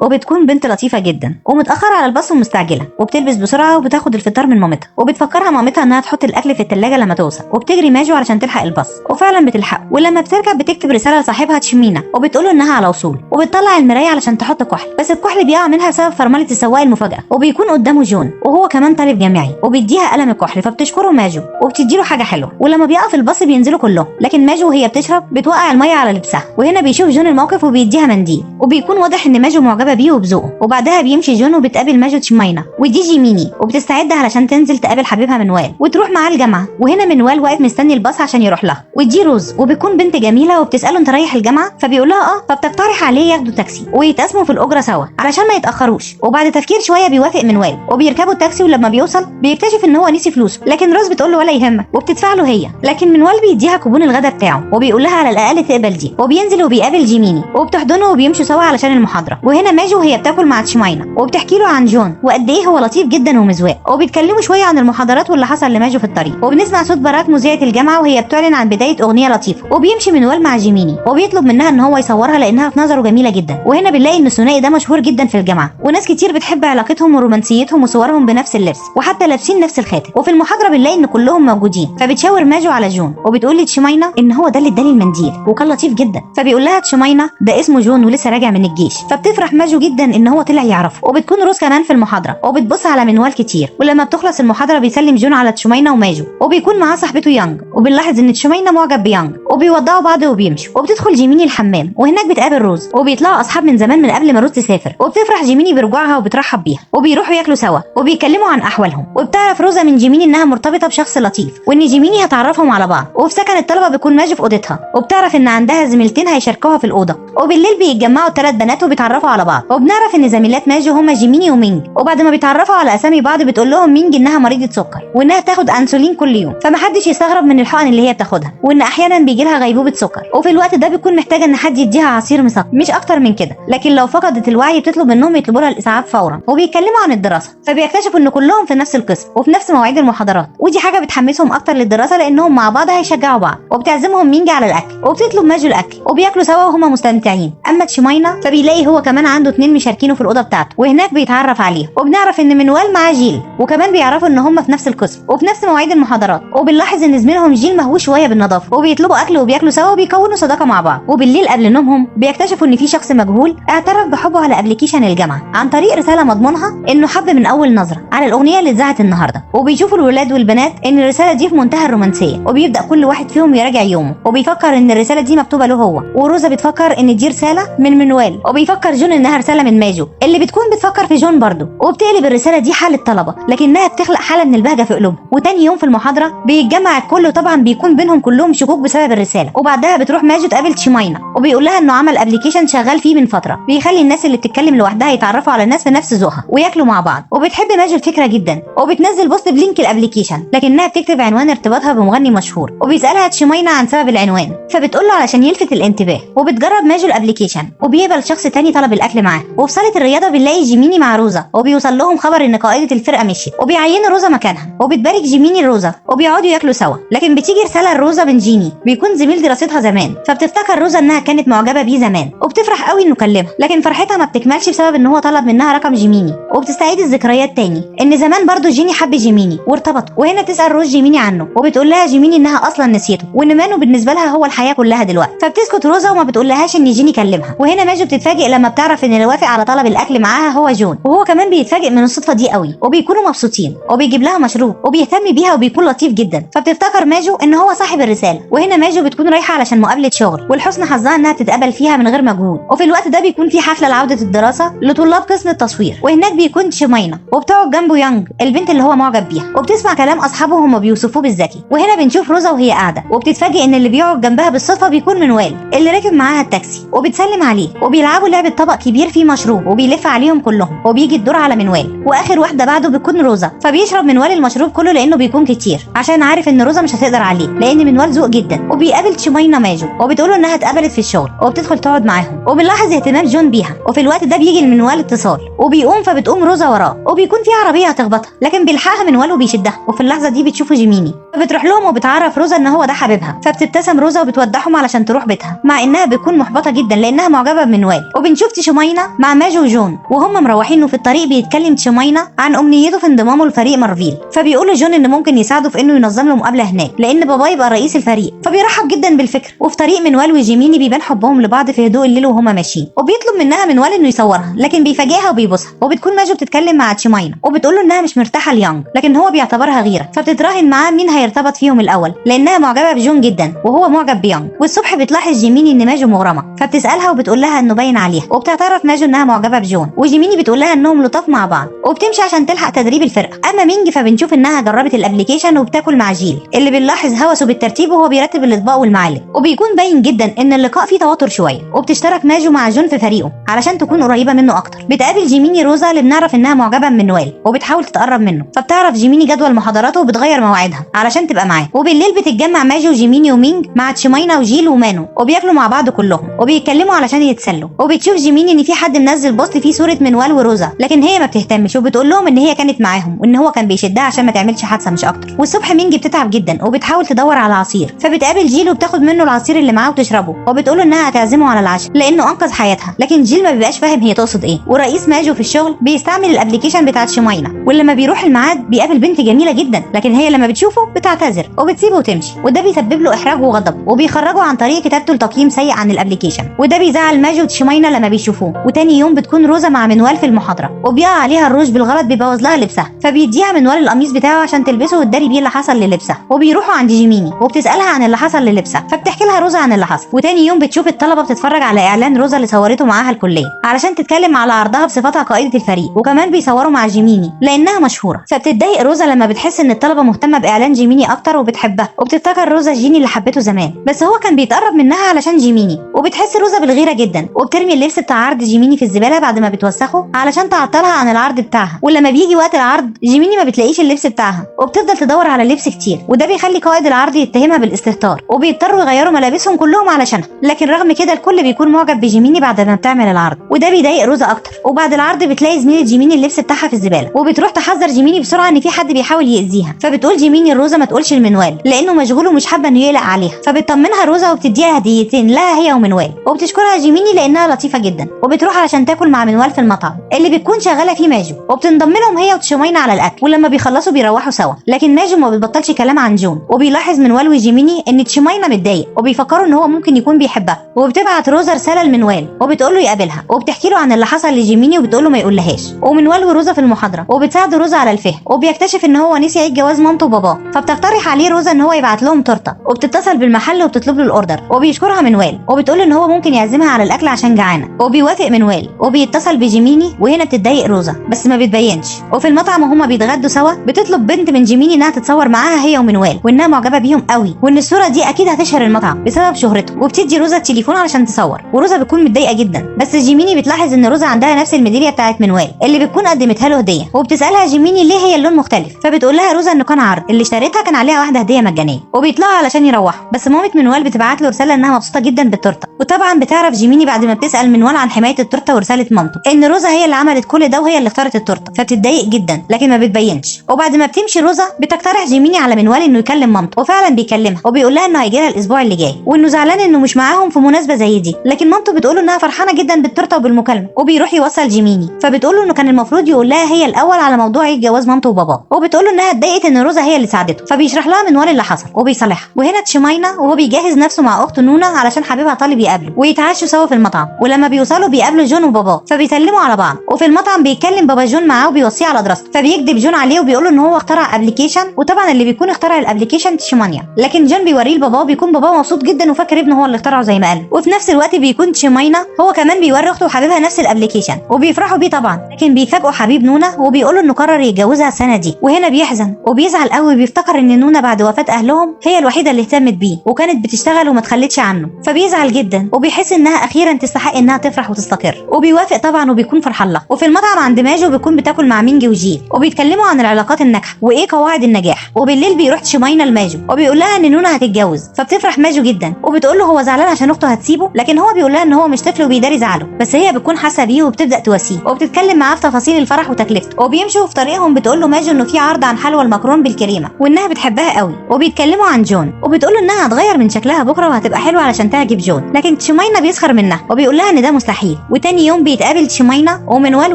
وبتكون بنت لطيفه جدا ومتاخره على الباص ومستعجله، وبتلبس بسرعه وبتاخد الفطار من مامتها، وبتفكرها مامتها انها تحط الاكل في الثلاجه لما توصل، وبتجري ماجو علشان تلحق الباص، وفعلا بتلحقه. ولما بتركب بتكتب رساله لصاحبها تشمينا وبتقول له انها على وصول، وبتطلع المرايه علشان تحط كحل، بس الكحل بيقع منها بسبب فرمله السواق المفاجاه، وبيكون قدامه جون وهو كمان طالب جامعي، وبيديها قلم الكحل فبتشكره ماجو وبتديله حاجه حلوه. ولما بيقع في الباص بينزلوا كلهم، لكن ماجو وهي بتشرب بتوقع الميه على لبسها، وهنا بيشوف جون الموقف وبيديها منديل، وبيكون واضح ان ماجو معجبه بيه وبذوقه. وبعدها بيمشي جون وبتقابل ماجو تشمينا ودي جيميني، وبتستعد علشان تنزل تقابل حبيبها منوال وتروح معاه الجامعه. وهنا منوال واقف مستني الباص عشان يروح لها، ودي روز وبتكون بنت جميله وبتساله انت رايح الجامعه؟ فبيقول لها فبتقترح عليه ياخدوا تاكسي ويتقاسموا في الاجره سوا علشان ما يتاخروش. وبعد تفكير شويه بيوافق منوال وبيركبوا التاكسي، ولما بيوصل بيكتشف ان هو نسي فلوسه، لكن روز بتقول له ولا يهمك وبتدفع له هي، لكن منوال بيديها كوبون الغدا بتاعه وبيقول لها على الاقل تقبل دي، وبينزل وبيقابل جيميني وبتحضنه وبيمشوا سوا علشان المحاضره. وهنا ماجو وهي بتاكل مع تشمينا وبتحكي له عن جون وقد ايه هو لطيف جدا ومزواق، وبيتكلموا شويه عن المحاضرات واللي حصل لماجو في الطريق، وبنسمع صوت باراك مذيعه الجامعه وهي بتعلن عن بدايه اغنيه لطيفه. وبيمشي منوال مع جيميني وبيطلب منها ان هو يصورها لانها في نظره جميله جدا. وهنا بنلاقي ان الثنائي ده مشهور جدا في الجامعه، وناس كتير بتحب علاقتهم ورومانسيتهم وصورهم بنفس اللبس وحتى لابسين نفس الخاتم. وفي المحاضره بنلاقي ان كلهم موجودين، فبتشاور ماجو على جون وبتقول لتشمينا ان هو ده اللي اداني المنديل وكان لطيف جدا، فبيقول لها تشمينا ده اسمه جون ولسه راجع من الجيش. فبتفرح ماجو جدا ان هو طلع يعرفه. وبتكون روز كمان في المحاضره وبتبص على منوال كتير. ولما بتخلص المحاضره بيسلم جون على تشمينا وماجو، وبيكون معاه صاحبته يانج، وبنلاحظ ان تشمينا معجب بيانج، وبيودعوا بعض وبيمشوا. وبتدخل جيميني الحمام وهناك بتقابل روز، وبيطلعوا اصحاب من زمان من قبل ما روز تسافر، وبتفرح جيميني برجوعها وبترحب بيها، وبيروحوا ياكلوا سوا وبيتكلموا عن احوالهم. وبتعرف روزا من جيميني انها مرتبطه بشخص لطيف وان جيميني هتعرفهم على بعض. وفي سكن الطلبه بيكون ماجو في اوضتها، وبتعرف ان عندها زميلتين هيشاركوها في الاوضه. وبالليل بيتجمعوا الثلاث بنات وبيتعرفوا على بعض، وبنعرف ان زميلات ماجو هما جيميني ومينج. وبعد ما بيتعرفوا على اسامي بعض بتقول لهم مينج انها مريضه سكر وانها تاخد انسولين كل يوم، فمحدش يستغرب من الحقن اللي هي بتاخدها، وان احيانا بيجي لها غيبوبه سكر، وفي الوقت ده بيكون محتاجه ان حد يديها عصير مسكر مش اكتر من كده، لكن لو فقدت الوعي بتطلب منهم يطلبوا لها الاسعاف فورا. وبيتكلموا عن الدراسه، فبيكتشفوا ان كلهم في نفس القسم وفي نفس مواعيد المحاضرات، ودي حاجه بتحمسهم اكتر للدراسه لانهم مع بعض هيشجعوا بعض. وبتعزمهم مينج على الاكل وبتطلب ماجو الاكل وبياكلوا سوا وهما مستمتعين. اما تشمينا فبيلاقي هو كمان عنده 2 مشاركينه في الاوضه بتاعته، وهناك بيتعرف عليهم. وبنعرف ان منوال معاه جيل، وكمان بيعرفوا ان هما في نفس القسم وفي نفس مواعيد المحاضرات. وبنلاحظ ان زميلهم جيل مهووس شويه بالنظافه، وبيطلبوا اكل وبياكلوا سوا وبيكونوا صداقه مع بعض. وبالليل قبل نومهم بيكتشفوا ان في شخص مجهول اعترف بحبه على ابلكيشن الجامعه عن طريق رساله مضمونها انه حب من اول نظره على الاغنيه اللي اتذاعت النهارده. وبيشوفوا الولاد والبنات ان الرساله دي في منتهى الرومانسيه، وبيبدا كل واحد فيهم يراجع يومه وبيفكر ان الرساله دي مكتوبه له هو. وروزا بتفكر ان دي رساله من منوال، وبيفكر جون انها رساله من ماجو اللي بتكون بتفكر في جون برضه. وبتقلب الرساله دي حاله طلبه لكنها بتخلق حاله من البهجه في قلوبهم. وتاني يوم في المحاضره بيتجمع الكل، وطبعا بيكون بينهم كلهم شكوك بسبب الرساله. وبعدها بتروح ماجو تقابل تشمينا وبيقول لها انه عمل ابلكيشن شغال فيه من فتره بيخلي الناس اللي بتتكلم لوحدها يتعرفوا على الناس في نفس ذوقها وياكلوا مع بعض. وبتحب ماجو الفكره جدا وبتنزل بوست بلينك الابلكيشن، لكنها بتكتب عنوان ارتباطها بمغني مشهور. وبيسالها تشمينا عن سبب العنوان، فبتقول له علشان يلفت الانتباه. وبتجرب ماجو الابلكيشن وبيقبل شخص تاني طلب الاكل معاه. وفي صاله الرياضه بنلاقي جيميني مع روزا، وبيوصل لهم خبر ان قائده الفرقه مشيت، وبيعينوا روزا مكانها. وبتبارك جيميني روزا وبيقعدوا ياكلوا سوا. لكن بتيجي رساله لروزا من جيني بيكون زميل دراستها زمان، فبتفتكر روزا انها كانت معجبه بيه زمان وبتفرح قوي انه كلمها، لكن فرحتها ما بتكملش بسبب ان هو طلب منها رقم جيميني. وبتستعيد الذكريات تاني ان زمان برضو جيني حب جيميني وارتبطوا. وهنا تسال روز جيميني عنه وبتقول لها جيميني انها اصلا نسيته وان مانو بالنسبه لها هو الحياه كلها دلوقتي. فبتسكت روزا وما بتقولهاش ان جيني كلمها. وهنا ماجو بتتفاجئ لما بتعرف ان اللي وافق على طلب الاكل معاها هو جون، وهو كمان بيتفاجئ من الصدفه دي قوي، وبيكونوا مبسوطين وبيجيب لها مشروب وبيهتم بيها وبيكون لطيف جدا. فبتفتكر ماجو ان هو صاحب الرساله. وهنا ماجو بتكون رايحه علشان مقابله شغل، ولحسن حظها انها تتقبل فيها من غير مجهود. وفي الوقت ده بيكون في حفله لعوده الدراسه لطلاب قسم التصوير، وهناك بيكون تشمينا وبتقعد جنبه يانج البنت اللي هو معجب بيها، وبتسمع كلام اصحابه هم بيوصفوه بالذكي. وهنا بنشوف روزا وهي قاعده وبتتفاجئ ان اللي بيقعد جنبها بالصدفه بيكون منوال اللي راكب معاها التاكسي، وبتسلم عليه وبيلعبوا لعبه طبق كبير فيه مشروب وبيلف عليهم كلهم، وبيجي الدور على منوال. واخر واحده بعده بتكون روزا، فبيشرب منوال المشروب كله لانه بيكون كتير عشان عارف ان روزا مش هتقدر عليه لان منوال ذوق جدا. وبيقابل تشمينا ماجو وبتقوله انها اتقبلت في الشغل وبتدخل تقعد معاهم، وبنلاحظ اهتمام جون بيها. وفي الوقت ده بيجي لمنوال اتصال وبيقوم، فبتقوم روزا وراه وبيكون في عربيه هتخبطها، لكن بيلحقها منوال وبيشدها. وفي اللحظه دي بتشوفه جيميني فبتروح لهم وبتعرف روزا ان هو ده حبيبها، فبتبتسم روزا وبتودعهم علشان تروح بيتها، مع انها بتكون محبطه جدا لانها معجبه بمنوال. وبنشوف تشيماينا مع ماجو وجون وهم مروحين، وفي الطريق بيتكلم تشيماينا عن امنيته في انضمامه لفريق مارفيل، فبيقول لجون ان ممكن يساعده في انه ينظم له مقابله هناك لان باباه يبقى رئيس الفريق، فبيرحب جدا بالفكره. وفي طريق منوال وجيميني بيبان حبهم لبعض في هدوء الليل وهما ماشيين، وبيطلب منها منوال انه يصورها لكن بيفاجئها وبيبوسها. وبتكون ماجو بتتكلم مع تشيماينا وبتقول له انها مش مرتاحه ليانج لكن هو بيعتبرها غيره، فبتتراهن معاه مين هيرتبط فيهم الاول لانها معجبه بجون جدا وهو معجب بيانج. والصبح بتلاحظ جيميني ان ماجو مغرمه، فبتسالها وبتقول لها انه باين عليها، وبتعترف ماجو انها معجبه بجون، وجيميني بتقول لها انهم لطاف مع بعض، وبتمشي عشان تلحق تدريب الفرقه. اما مينج فبنشوف انها جربت الابلكيشن وبتاكل مع جيل اللي بنلاحظ هوسه بالترتيب وهو بيرتب الاطباق والمعالق، وبيكون باين جدا ان اللقاء فيه توتر شويه. وبتشترك ماجو مع جون في فريقه علشان تكون قريبه منه اكتر. بتقابل جيميني روزا اللي بنعرف انها معجبه بمنوال وبتحاول تتقرب منه، فبتعرف جيميني جدول محاضراته وبتغير مواعيدها علشان تبقى معاه. وبالليل بتتجمع ماجو وجيميني ومينج مع تشيماينا وجيل ومانو وبياكلوا مع بعض كلهم وبيتكلموا علشان يتسلوا. وبتشوف جيميني ان في حد منزل بوست فيه صوره منوال وروزا لكن هي ما بتهتمش، وبتقول لهم ان هي كانت معاهم وان هو كان بيشدها عشان ما تعملش حادثه مش اكتر. والصبح مينج بتتعب جدا وبتحاول تدور على عصير، فبتقابل جيل وبتاخد منه العصير اللي معاه وتشربه، وبتقول له انها هتعزمه على العشاء لانه انقذ حياتها. لكن جيل ما بيبقاش فاهم هي تقصد ايه. ورئيس ماجو في الشغل بيستعمل الابلكيشن بتاع تشيماينا، ولما بيروح الميعاد بيقابل بنت جميله جدا لكن هي لما بتشوفه بتعتذر وبتسيبه وتمشي، وده بيسبب له احراج وغضب، وبيخرجوا عن طريق كتابته لتقييم سيء عن الابلكيشن، وده بيزعل ماجو وتشيماينا لما بيشوفوه. وتاني يوم بتكون روزا مع منوال في المحاضره وبيقع عليها الروج بالغلط بيبوظ لها لبسها، فبيديها منوال القميص بتاعه عشان تلبسه وتداري بيه اللي حصل للبسها. وبيروحوا عند جيميني وبتسالها عن اللي حصل للبسها، فبتحكي لها روزا عن اللي حصل. وتاني يوم بتشوف الطلبه بتتفرج على اعلان روزا اللي صورته معاها الكليه علشان تتكلم على عرضها بصفتها قائده الفريق، وكمان بيصوروا مع جيميني لانها مشهوره. فبتتضايق روزا لما بتحس ان الطلبه مهتمه باعلان جيميني اكتر وبتحبها، وبتفتكر روزا جيني اللي حبته زمان بس هو كان بيتقرب منها علشان جيميني. وبتحس روزا بالغيره جدا وبترمي اللبس بتاع عرض جيميني في الزباله بعد ما بتوسخه علشان تعطلها عن العرض بتاعها. ولما بيجي وقت العرض جيميني ما بتلاقيش اللبس بتاعها وبتفضل تدور على اللبس كتير، وده بيخلي قائد العرض يتهمها بالاستهتار وبيضطروا يغيروا ملابسهم كلهم علشانها. لكن رغم كده الكل بيكون معجب بجيميني بعد ما بتعمل العرض، وده بيضايق روزا اكتر. وبعد العرض بتلاقي زميله جيميني اللبس بتاعها في الزباله، وبتروح تحذر جيميني بسرعه ان في حد بيحاول يأذيها، فبتقول جيميني روزا ما تقولش لمنوال لانه مشغول ومش حابه انه يقلق عليها، فبتطمنها روزا وبتديها هديتين لها هي ومنوال، وبتشكرها جيميني لانها لطيفه جدا. وبتروح علشان تاكل مع منوال في المطعم اللي بتكون شغاله فيه ماجو، وبتنضم لهم هي وتشيماينا على الاكل، ولما بيخلصوا بيروحوا سوا. لكن ماجو ما بتبطلش كلام عن جون، وبيلاحظ منوال وجيميني ان تشيماينا متضايق وبيفكروا ان هو ممكن يكون بيحبها، وبتبعت روزا رساله لمنوال وبتقول له يقابلها، وبتحكي له عن اللي حصل لجيميني وبتقول له ما يقولهاش. ومنوال وروزا في المحاضره وبتساعد روزا على الفهم، وبيكتشف ان هو نسي عيد جواز مامته وباباه، فبتقترح عليه روزا ان هو يبعت لهم تورته، وبتتصل بالمحل وبتطلب له الاوردر، وبيشكرها منوال وبتقول ان هو ممكن يعزمها على الاكل عشان جعانه، وبيوافق منوال وبيتصل بجيميني. وهنا بتتضايق روزا بس ما بتبينش. وفي المطعم وهما بيتغدوا سوا بتطلب بنت من جيميني انها تتصور معاها هي ومنوال، وانها معجبه بيهم قوي، وان الصوره دي اكيد هتشهر المطعم بسبب شهرته، وبتدي روزا التليفون علشان تصور. وروزا بتكون متضايقه جدا، بس جيميني بتلاحظ ان روزا عندها نفس الميداليه بتاعت منوال اللي بتكون قدمتها له هديه، وبتسالها جيميني ليه هي اللون مختلف، فبتقول لها روزا انه كان عرض اللي اشتريتها كان عليها واحده هديه مجانيه. وبيطلعوا علشان يروحوا، بس مامه منوال بتبعت له رساله انها مبسوطه جدا بالتورته. وطبعا بتعرف جيميني بعد ما بتسال منوال عن حمايه التورته ورساله مامته ان روزا هي اللي عملت كل ده وهي اللي اختارت التورته، فبتتضايق جدا لكن ما بتبينش. وبعد ما بتمشي روزا بتقترح جيميني على منوال انه يكلم مامته، وفعلا بيكلمها وبيقول لها انه هيجي لها الاسبوع اللي جاي، وانه زعلان انه مش معاهم في مناسبه زي دي. لكن مامته بتقول له انها فرحانه جدا بالتورته وبالمكالمه، وبيروح يوصل جيميني، فبتقول له انه كان المفروض يقول لها هي الاول على موضوع عيد جواز مامته وباباه، وبتقول له انها اتضايقت ان روزا هي اللي ساعدته، فبيشرح لها منوال اللي حصل وبيصالحها. وهنا تشيماينا وهو بيجهز نفسه مع اخته نونا علشان حبيبها طالب يقابله ويتعشوا سوا في المطعم، ولما بيوصلوا بيقابلوا جون وباباه فبيسلموا على بعض. وفي المطعم بيتكلم بابا جون معاه وبيوصيه على دراسته، فبيكذب جون عليه وبيقول له ان هو اخترع ابلكيشن، وطبعا اللي بيكون اخترع الابلكيشن تشيمانيا. لكن جون بيوريه لباباه وبيكون باباه مبسوط جدا وفاكر ابنه هو اللي اخترعه زي ما قال. وفي نفس الوقت بيكون تشيماينا هو كمان بيوري اخته وحبيبها نفس الابلكيشن وبيفرحوا بيه طبعا، لكن بيفاجئوا حبيب نونا وبيقول له انه قرر يتجوزها السنه دي. وهنا بيحزن وبيزعل قوي، بيفتكر ان نونا بعد وفاه اهلهم هي الوحيده اللي اهتمت بيه وكانت بتشتغل وما تخلتش عنه، فبيزعل جدا وبيحس انها اخيرا تستحق انها تفرح وتستقر، وبيوافق طبعا وبيكون فرحان لها. وفي المطعم عند ماجو بيكون بتاكل مع مينج وجيل وبيتكلموا عن العلاقات الناجحه وايه قواعد النجاح. وبالليل بيروح تشيماينا لماجو وبيقول لها ان نونا هتتجوز، فبتفرح ماجو جدا وبتقول له هو زعلان عشان اخته هتسيبه، لكن هو بيقول لها ان هو مش طفل وبيداري زعله، بس هي بتكون حاسه بيه وبتبدا تواسيه وبتتكلم معاه في تفاصيل الفرح وتكلفته. وبيمشوا في طريقهم بتقول له ماجو انه في عرض عن حلوى المكرون بالكريمه وانها لانها بتحبها قوي، وبيتكلموا عن جون وبتقول له انها هتغير من شكلها بكره وهتبقى حلوه علشان تعجب جون، لكن تشيماينا بيسخر منها وبيقول لها ان ده مستحيل. وتاني يوم بيتقابل تشيماينا ومنوال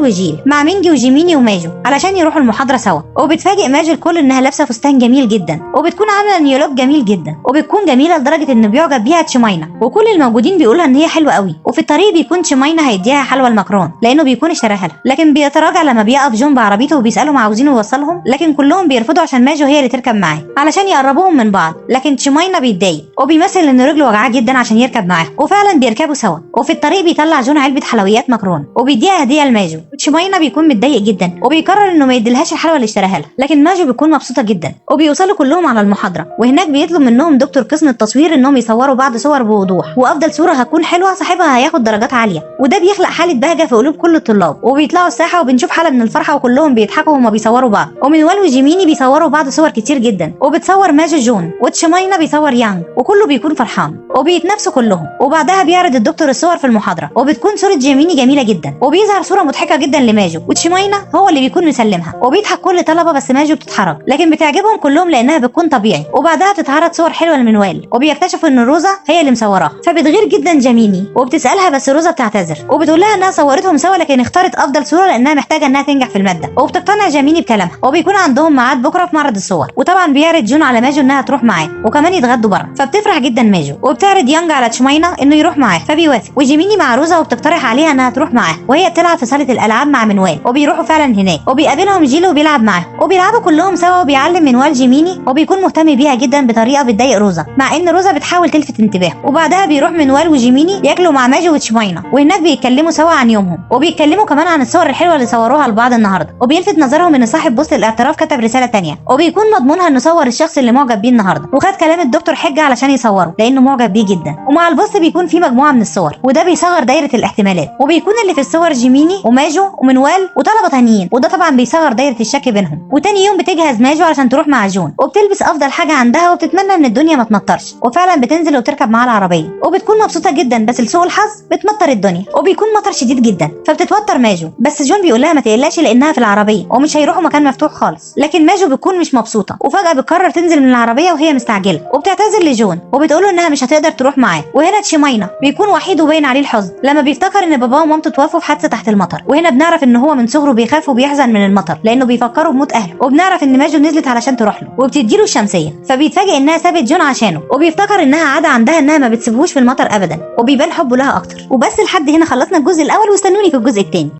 وجيل مع مينجي وجيميني وماجو علشان يروحوا المحاضره سوا، وبتفاجئ ماجو الكل انها لابسه فستان جميل جدا وبتكون عامله نيولوك جميل جدا، وبتكون جميله لدرجه انه بيعجب بيها تشيماينا، وكل الموجودين بيقولوا ان هي حلوه قوي. وفي الطريق بيكون تشيماينا هيديها حلوى المكرون لانه بيكون اشتراها لها، لكن بيتراجع لما بيقف جون بعربيته وبيسالهم عاوزينه يوصلهم، لكن كلهم بيرفضوا عشان ماجو هي اللي تركب معاه علشان يقربوهم من بعض. لكن تشيماينا بيتضايق وبيمثل ان رجله وجعاه جدا عشان يركب معاه، وفعلا بيركبوا سوا. وفي الطريق بيطلع جون علبه حلويات مكرون وبيديها هديه لماجو، وتشيماينا بيكون متضايق جدا وبيقرر انه ما يديلهاش الحلوى اللي اشتراها لها، لكن ماجو بتكون مبسوطه جدا. وبيوصلوا كلهم على المحاضره، وهناك بيطلب منهم دكتور قسم التصوير انهم يصوروا بعض صور بوضوح، وافضل صوره هتكون حلوه صاحبها هياخد درجات عاليه، وده بيخلق حاله بهجه في قلوب كل الطلاب. وبيطلعوا الساحه وبنشوف حاله من الفرحه وكلهم بيضحكوا وهما بيصوروا بعض، ومنوال وجيميني بيصوروا بعض صور كتير جدا، وبتصور ماجو جون، وتشيماينا بيصور يانج، وكله بيكون فرحان وبيتنافسوا كلهم. وبعدها بيعرض الدكتور الصور في المحاضره، وبتكون صوره جيميني جميله جدا، وبيظهر صوره مضحكه جدا لماجو، وتشيماينا هو اللي بيكون مسلمها، وبيضحك كل الطلبه بس ماجو بتتحرك، لكن بتعجبهم كلهم لانها بتكون طبيعي. وبعدها بتتعرض صور حلوه لمنوال، وبيكتشفوا ان روزا هي اللي مصوراها، فبتغير جدا جيميني وبتسالها، بس روزا بتعتذر وبتقول لها انها صورتهم سوا لكن اختارت افضل صوره لانها محتاجه انها تنجح في الماده، وبتقتنع جيميني بكلامها. وبيكون عندهم ميعاد بكره في معرض الصور، وطبعا بيعرض جون على ماجو انها تروح معاه وكمان يتغدوا بره، فبتفرح جدا ماجو، وبتعرض يانج على تشيماينا انه يروح معاه فبيوافق. وجيميني مع روزا وبتقترح عليها انها تروح معاه، وهي بتلعب في صاله الالعاب مع منوال، وبيروحوا فعلا هناك وبيقابلهم جيل وبيلعب معاه، وبيلعبوا كلهم سوا، وبيعلم منوال جيميني وبيكون مهتم بيها جدا بطريقه بتضايق روزا، مع ان روزا بتحاول تلفت انتباهه. وبعدها بيروح منوال وجيميني ياكلوا مع ماجو وتشيماينا، وهناك بيتكلموا سوا عن يومهم، وبيتكلموا كمان عن الصور الحلوه اللي صوروها لبعض النهارده، وبيلفت نظرهم ان صاحب بوست الاعتراف كتب رساله تانية، وبيكون مضمونها انه صور الشخص اللي معجب بيه النهارده، وخد كلام الدكتور حجه علشان يصوره لانه معجب بيه جدا. ومع البوست بيكون في مجموعه من الصور، وده بيصغر دايره الاحتمالات، وبيكون اللي في الصور جيميني وماجو ومنوال وطلبه تانيين، وده طبعا بيصغر دايره الشك بينهم. وتاني يوم بتجهز ماجو عشان تروح مع جون، وبتلبس افضل حاجه عندها وبتتمنى ان الدنيا ما تمطرش، وفعلا بتنزل وتركب معاه العربيه، وبتكون مبسوطه جدا، بس لسوء الحظ بتمطر الدنيا وبيكون مطر شديد جدا، فبتتوتر ماجو، بس جون بيقول لها ما تقلقش لانها في العربيه ومش هيروحوا مكان مفتوح خالص. لكن ماجو بتكون مش مبسوطه، وفجاه بتقرر تنزل من العربيه وهي مستعجله، وبتعتذر لجون وبتقول له انها مش هتقدر تروح معاه. وهنا تشيماينا بيكون وحيد وباين عليه الحزن لما بيفتكر ان باباه ومامته توفوا في حادثه تحت المطر، وهنا بنعرف ان هو من صغره بيخاف وبيحزن من المطر لانه بيفكروا بموت اهله. وبنعرف ان ماجو نزلت علشان تروح له وبتديله الشمسيه، فبيتفاجئ انها سابت جون عشانه، وبيفتكر انها عاده عندها انها ما بتسيبهوش في المطر ابدا، وبيبان حبه لها اكتر. وبس لحد هنا خلصنا الجزء الاول، واستنوني في الجزء الثاني.